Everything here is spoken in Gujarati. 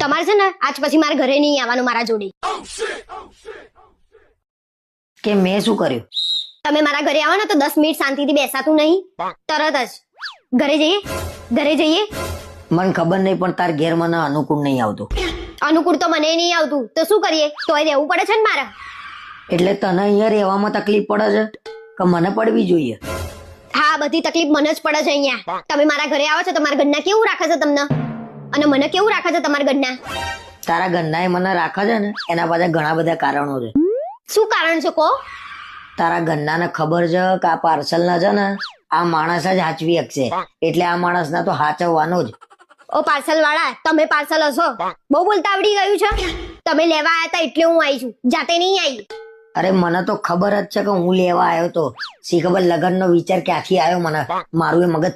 તમારે છે ને આજ પછી મારા ઘરે નહીં આવવાનું મારા જોડે. કે મેં શું કર્યું? તમે મારા ઘરે આવો ને તો 10 મિનિટ શાંતિથી બેસાતું નહીં. તરત જ ઘરે જઈએ. મને ખબર નહીં પણ તાર ઘેર મને અનુકૂળ નહીં આવતું. અનુકૂળ તો મને નહીં આવતું તો શું કરીએ, તોય રહેવું પડે છે ને મારે. એટલે તને અહીંયા રહેવામાં તકલીફ પડે છે કે મને પડવી જોઈએ? હા, બધી તકલીફ મને જ પડે છે અહીંયા. તમે મારા ઘરે આવો છો તો મારા ઘરના કેવું રાખે છે તમને, અને મને કેવું રાખે છે તમારા ઘરના? તારા ઘરના મને રાખે છે ને એના પાછળ ઘણા બધા કારણો છે. શું કારણ છે કો? તારા ઘરનાને ખબર છે કે આ પાર્સલ ના છે ને આ માણસ જ હાચવી શકશે, એટલે આ માણસ ના તો હાચવવાનો જ. ઓ પાર્સલ વાળા, તમે પાર્સલ હશો? બહુ બોલતા આવડી ગયું છે. તમે લેવા આવ્યા હતા એટલે હું આવી છું, જાતે નહીં આવી. અરે મને તો ખબર જ છે કે હું લેવા આવ્યો તો. શી ખબર લગનનો વિચાર ક્યાંથી આવ્યો મને, મારું એ મગજ